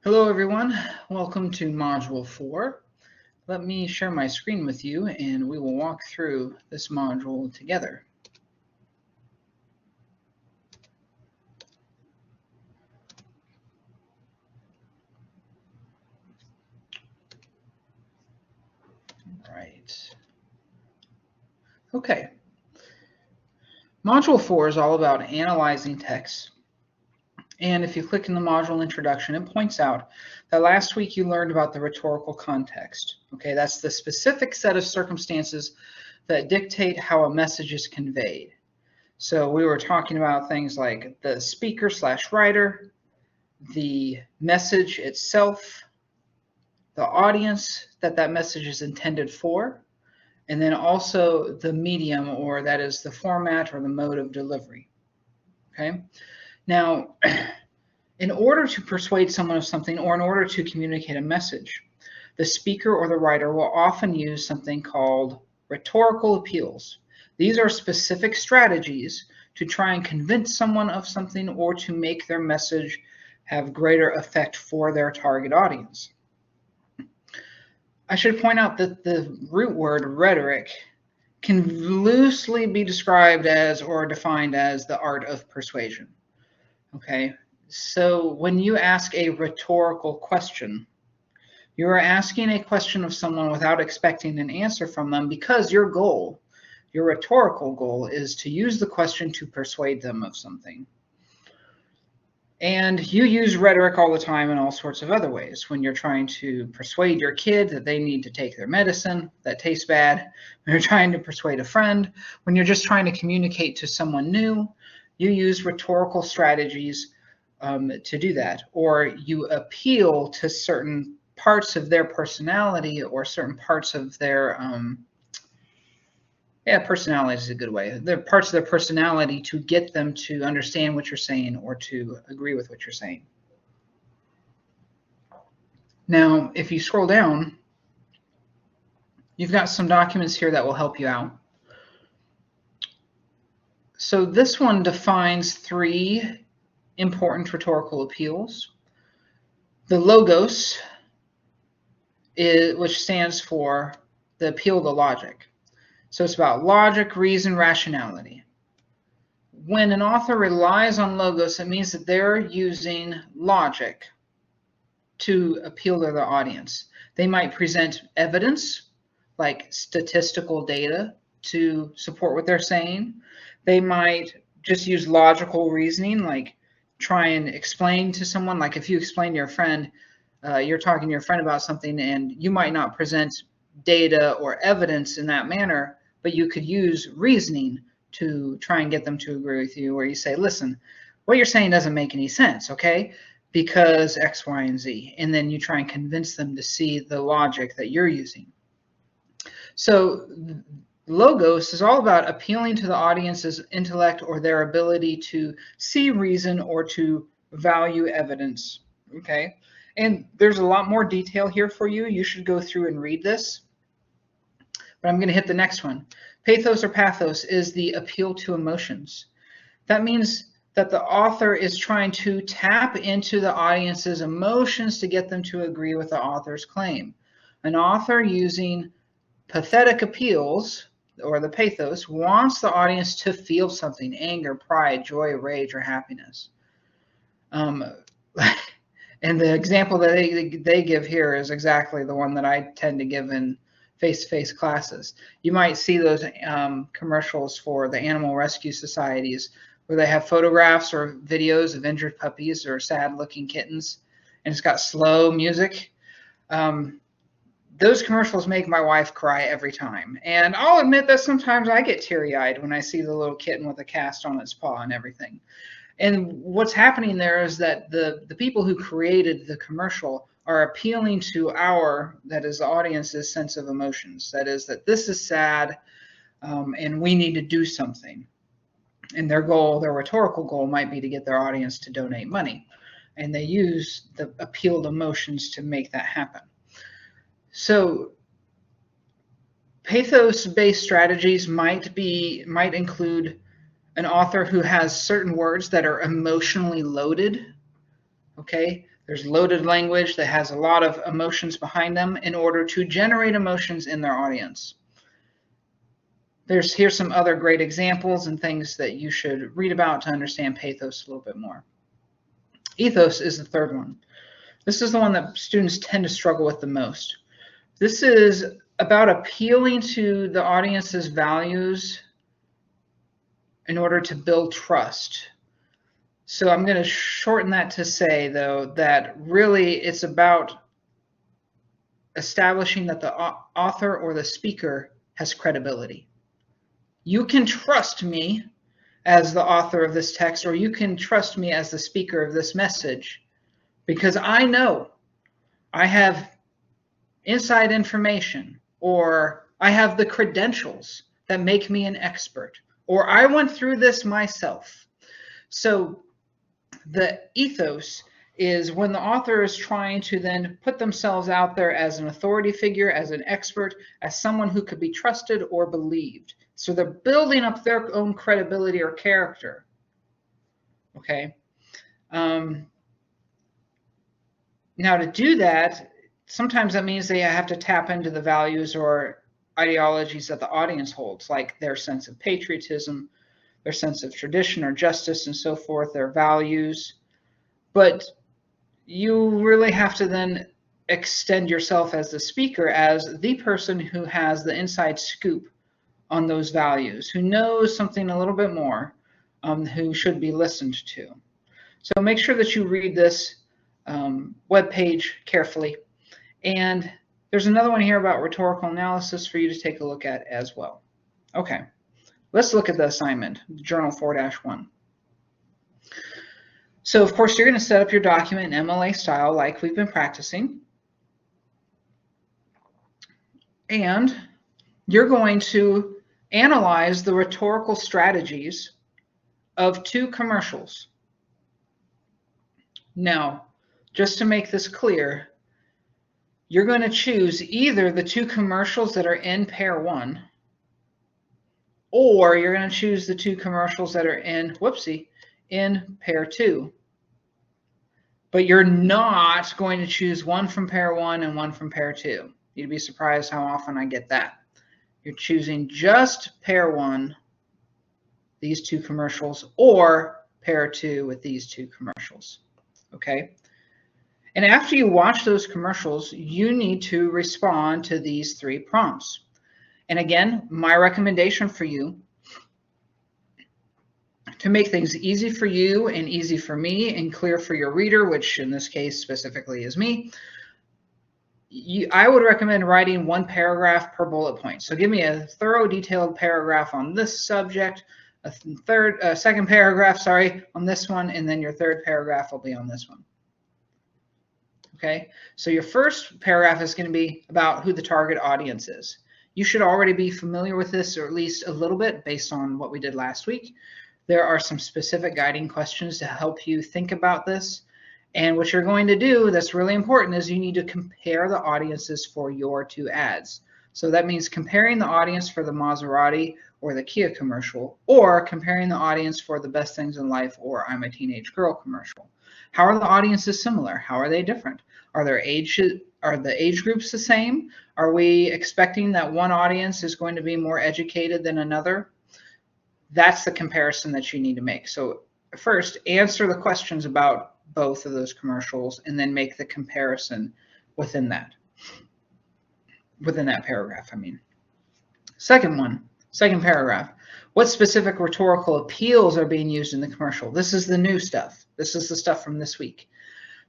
Hello everyone, welcome to Module 4. Let me share my screen with you and we will walk through this module together. All right. Okay. Module 4 is all about analyzing text. And if you click in the module introduction, it points out that last week you learned about the rhetorical context. Okay, that's the specific set of circumstances that dictate how a message is conveyed. So we were talking about things like the speaker/writer, the message itself, the audience that message is intended for, and then also the medium, or that is the format or the mode of delivery. Okay. Now, in order to persuade someone of something or in order to communicate a message, the speaker or the writer will often use something called rhetorical appeals. These are specific strategies to try and convince someone of something or to make their message have greater effect for their target audience. I should point out that the root word rhetoric can loosely be described as or defined as the art of persuasion. Okay, so when you ask a rhetorical question, you are asking a question of someone without expecting an answer from them because your goal, your rhetorical goal, is to use the question to persuade them of something. And you use rhetoric all the time in all sorts of other ways. When you're trying to persuade your kid that they need to take their medicine that tastes bad, when you're trying to persuade a friend, when you're just trying to communicate to someone new, you use rhetorical strategies to do that. Or you appeal to certain parts of their personality or certain parts of their personality is a good way. They're parts of their personality to get them to understand what you're saying or to agree with what you're saying. Now, if you scroll down, you've got some documents here that will help you out. So this one defines 3 important rhetorical appeals. The logos, which stands for the appeal to logic. So it's about logic, reason, rationality. When an author relies on logos, it means that they're using logic to appeal to the audience. They might present evidence, like statistical data, to support what they're saying. They might just use logical reasoning, like try and explain to someone. Like if you explain to your friend, you're talking to your friend about something, and you might not present data or evidence in that manner, but you could use reasoning to try and get them to agree with you, where you say, listen, what you're saying doesn't make any sense, okay? Because X, Y, and Z. And then you try and convince them to see the logic that you're using. So logos is all about appealing to the audience's intellect or their ability to see reason or to value evidence, okay? And there's a lot more detail here for you. You should go through and read this. But I'm going to hit the next one. Pathos or pathos is the appeal to emotions. That means that the author is trying to tap into the audience's emotions to get them to agree with the author's claim. An author using pathetic appeals, or the pathos, wants the audience to feel something: anger, pride, joy, rage, or happiness. And the example that they give here is exactly the one that I tend to give in face-to-face classes. You might see those commercials for the animal rescue societies where they have photographs or videos of injured puppies or sad-looking kittens, and it's got slow music. Those commercials make my wife cry every time. And I'll admit that sometimes I get teary-eyed when I see the little kitten with a cast on its paw and everything. And what's happening there is that the people who created the commercial are appealing to that is the audience's sense of emotions. That is, that this is sad and we need to do something. And their goal, their rhetorical goal, might be to get their audience to donate money. And they use the appealed emotions to make that happen. So pathos-based strategies might include an author who has certain words that are emotionally loaded. Okay, There's loaded language that has a lot of emotions behind them in order to generate emotions in their audience. Here's some other great examples and things that you should read about to understand pathos a little bit more. Ethos is the third one. This is the one that students tend to struggle with the most. This is about appealing to the audience's values in order to build trust. So I'm going to shorten that to say, though, that really it's about establishing that the author or the speaker has credibility. You can trust me as the author of this text, or you can trust me as the speaker of this message, because I know I have inside information, or I have the credentials that make me an expert, or I went through this myself. So the ethos is when the author is trying to then put themselves out there as an authority figure, as an expert, as someone who could be trusted or believed. So they're building up their own credibility or character. Okay. Now to do that, sometimes that means they have to tap into the values or ideologies that the audience holds, like their sense of patriotism, their sense of tradition or justice and so forth, their values. But you really have to then extend yourself as the speaker as the person who has the inside scoop on those values, who knows something a little bit more, who should be listened to. So make sure that you read this webpage carefully. And there's another one here about rhetorical analysis for you to take a look at as well. Okay, let's look at the assignment, Journal 4-1. So of course, you're going to set up your document in MLA style like we've been practicing. And you're going to analyze the rhetorical strategies of 2 commercials. Now, just to make this clear, you're going to choose either the 2 commercials that are in pair 1, or you're going to choose the 2 commercials that are in pair 2. But you're not going to choose one from pair 1 and one from pair 2. You'd be surprised how often I get that. You're choosing just pair 1, these 2 commercials, or pair 2 with these 2 commercials. Okay? And after you watch those commercials, you need to respond to these 3 prompts. And again, my recommendation for you, to make things easy for you and easy for me and clear for your reader, which in this case specifically is me, I would recommend writing 1 paragraph per bullet point. So give me a thorough, detailed paragraph on this subject, a second paragraph, on this one, and then your third paragraph will be on this one. Okay, so your first paragraph is going to be about who the target audience is. You should already be familiar with this, or at least a little bit based on what we did last week. There are some specific guiding questions to help you think about this. And what you're going to do that's really important is you need to compare the audiences for your 2 ads. So that means comparing the audience for the Maserati or the Kia commercial, or comparing the audience for the Best Things in Life or I'm a Teenage Girl commercial. How are the audiences similar? How are they different? Are the age groups the same? Are we expecting that one audience is going to be more educated than another? That's the comparison that you need to make. So first, answer the questions about both of those commercials and then make the comparison within that paragraph, I mean. Second paragraph. What specific rhetorical appeals are being used in the commercial? This is the new stuff. This is the stuff from this week.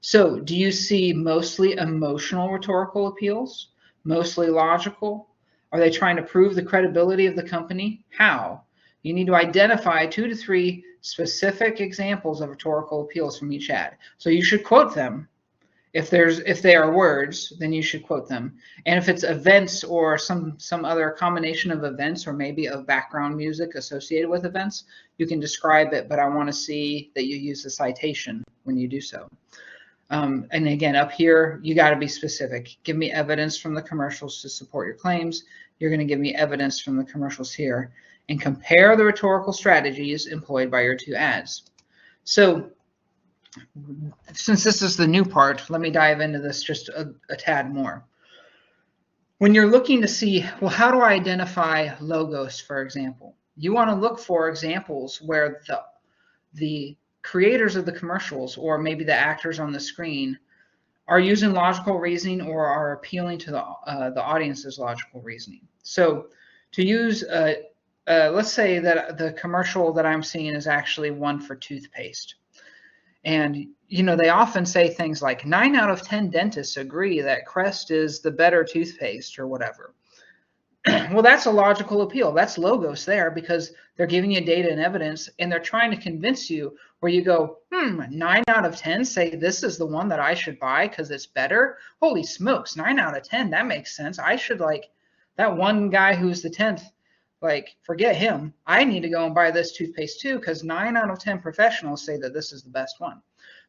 So do you see mostly emotional rhetorical appeals? Mostly logical? Are they trying to prove the credibility of the company? How? You need to identify 2 to 3 specific examples of rhetorical appeals from each ad. So you should quote them. If they are words, then you should quote them. And if it's events or some other combination of events, or maybe of background music associated with events, you can describe it, but I want to see that you use a citation when you do so. And again, up here, you got to be specific. Give me evidence from the commercials to support your claims. You're going to give me evidence from the commercials here, and compare the rhetorical strategies employed by your 2 ads. So Since this is the new part, let me dive into this just a tad more. When you're looking to see, well, how do I identify logos, for example? You want to look for examples where the creators of the commercials, or maybe the actors on the screen, are using logical reasoning or are appealing to the audience's logical reasoning. So to use, let's say that the commercial that I'm seeing is actually one for toothpaste. And, you know, they often say things like 9 out of 10 dentists agree that Crest is the better toothpaste or whatever. Well, that's a logical appeal. That's logos there because they're giving you data and evidence and they're trying to convince you where you go, 9 out of 10 say this is the one that I should buy because it's better. Holy smokes, 9 out of 10, that makes sense. I should, like, that one guy who's the 10th, like, forget him. I need to go and buy this toothpaste too because 9 out of 10 professionals say that this is the best one.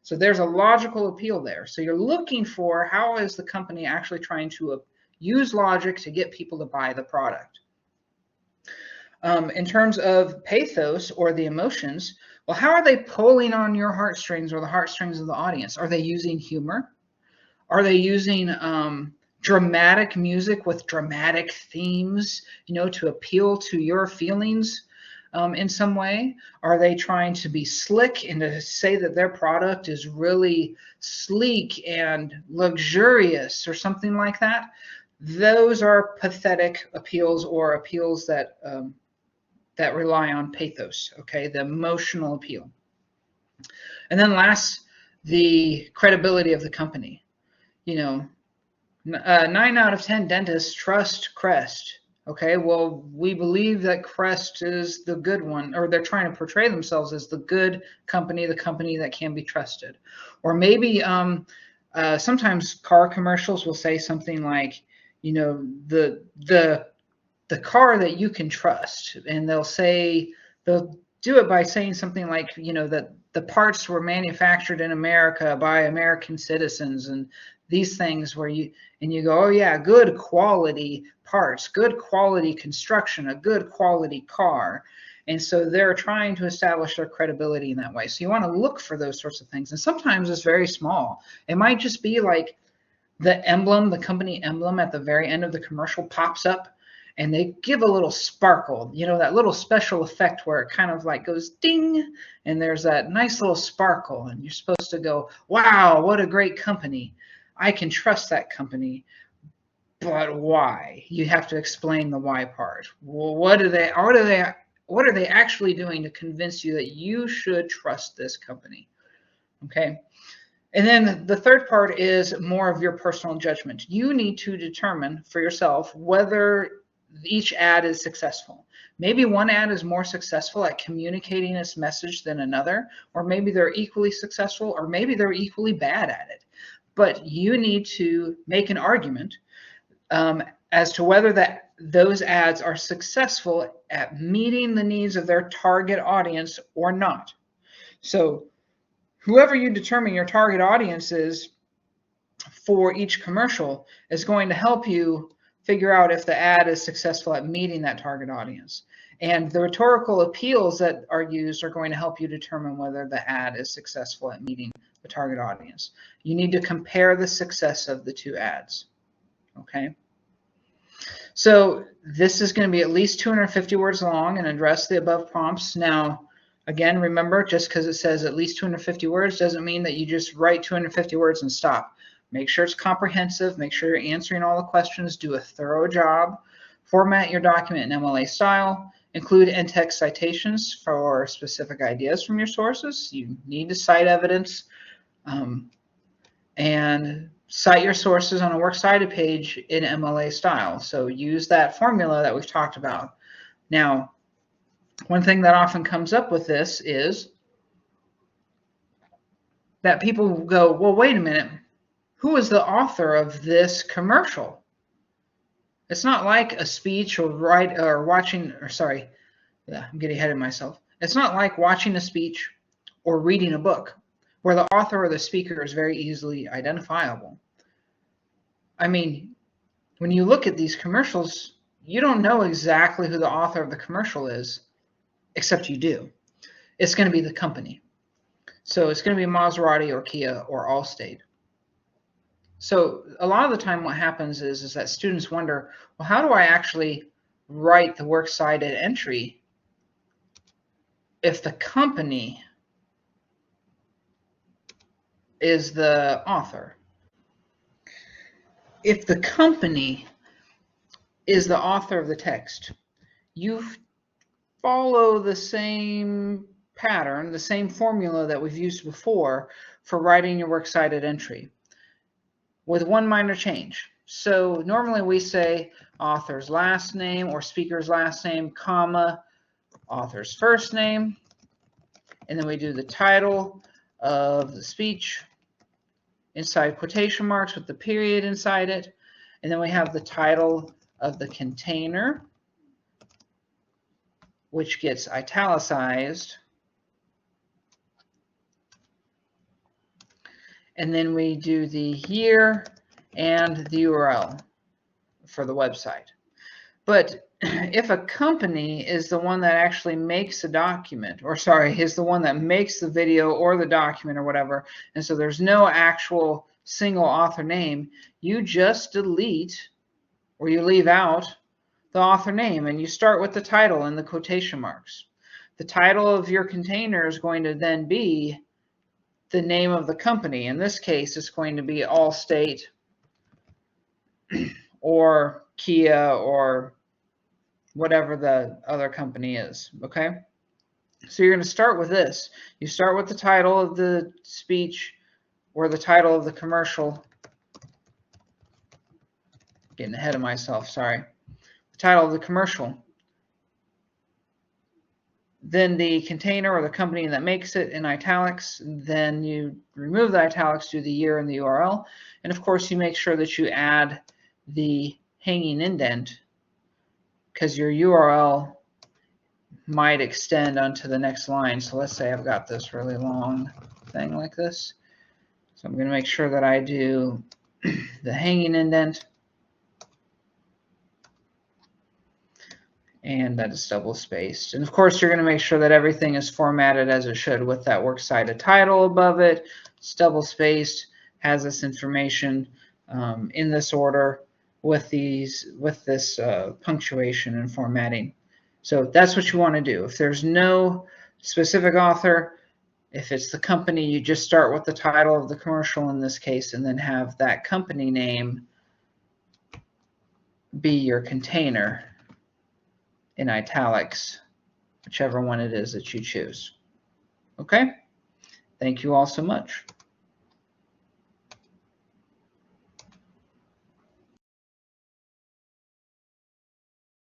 So there's a logical appeal there. So you're looking for how is the company actually trying to use logic to get people to buy the product. In terms of pathos or the emotions, well, how are they pulling on your heartstrings or the heartstrings of the audience? Are they using humor? Are they using dramatic music with dramatic themes, you know, to appeal to your feelings in some way? Are they trying to be slick and to say that their product is really sleek and luxurious or something like that? Those are pathetic appeals or appeals that that rely on pathos, okay, the emotional appeal. And then last, the credibility of the company. You know, 9 out of 10 dentists trust Crest. Okay, well, we believe that Crest is the good one, or they're trying to portray themselves as the good company, the company that can be trusted. Or maybe sometimes car commercials will say something like, you know, the car that you can trust, and they'll do it by saying something like, you know, that the parts were manufactured in America by American citizens and these things where you go, oh yeah, good quality parts, good quality construction, a good quality car. And so they're trying to establish their credibility in that way. So you want to look for those sorts of things. And sometimes it's very small. It might just be like the emblem, the company emblem at the very end of the commercial pops up and they give a little sparkle, you know, that little special effect where it kind of like goes ding and there's that nice little sparkle and you're supposed to go, wow, what a great company. I can trust that company. But why? You have to explain the why part. Well, what are they actually doing to convince you that you should trust this company? Okay. And then the third part is more of your personal judgment. You need to determine for yourself whether each ad is successful. Maybe one ad is more successful at communicating its message than another, or maybe they're equally successful, or maybe they're equally bad at it. But you need to make an argument as to whether those ads are successful at meeting the needs of their target audience or not. So whoever you determine your target audience is for each commercial is going to help you figure out if the ad is successful at meeting that target audience. And the rhetorical appeals that are used are going to help you determine whether the ad is successful at meeting the target audience. You need to compare the success of the two ads. Okay. So this is going to be at least 250 words long and address the above prompts. Now, again, remember, just because it says at least 250 words doesn't mean that you just write 250 words and stop. Make sure it's comprehensive. Make sure you're answering all the questions. Do a thorough job. Format your document in MLA style. Include in-text citations for specific ideas from your sources. You need to cite evidence and cite your sources on a works cited page in MLA style. So use that formula that we've talked about. Now, one thing that often comes up with this is that people go, well, wait a minute. Who is the author of this commercial? It's not like a speech or watching, or sorry, yeah, I'm getting ahead of myself. It's not like watching a speech or reading a book where the author or the speaker is very easily identifiable. I mean, when you look at these commercials, you don't know exactly who the author of the commercial is, except you do. It's going to be the company. So it's going to be Maserati or Kia or Allstate. So a lot of the time what happens is that students wonder, well, how do I actually write the works cited entry if the company is the author? If the company is the author of the text, you follow the same pattern, the same formula that we've used before for writing your works cited entry, with one minor change. So normally we say author's last name or speaker's last name, comma, author's first name, and then we do the title of the speech inside quotation marks with the period inside it, and then we have the title of the container, which gets italicized, and then we do the year and the URL for the website. But if a company is the one that actually makes a document, or sorry, is the one that makes the video or the document or whatever, and so there's no actual single author name, you just delete or you leave out the author name and you start with the title and the quotation marks. The title of your container is going to then be the name of the company. In this case, it's going to be Allstate or Kia or whatever the other company is, okay? So you're going to start with this. You start with the title of the speech or the title of the commercial. Getting ahead of myself, sorry. The title of the commercial. Then the container or the company that makes it in italics. Then you remove the italics, do the year and the URL. And of course, you make sure that you add the hanging indent, because your URL might extend onto the next line. So let's say I've got this really long thing like this. So I'm going to make sure that I do the hanging indent, and that is double spaced. And of course, you're going to make sure that everything is formatted as it should with that works cited title above it. It's double spaced, has this information in this order with this punctuation and formatting. So that's what you want to do. If there's no specific author, if it's the company, you just start with the title of the commercial in this case, and then have that company name be your container in italics, whichever one it is that you choose. Okay? Thank you all so much.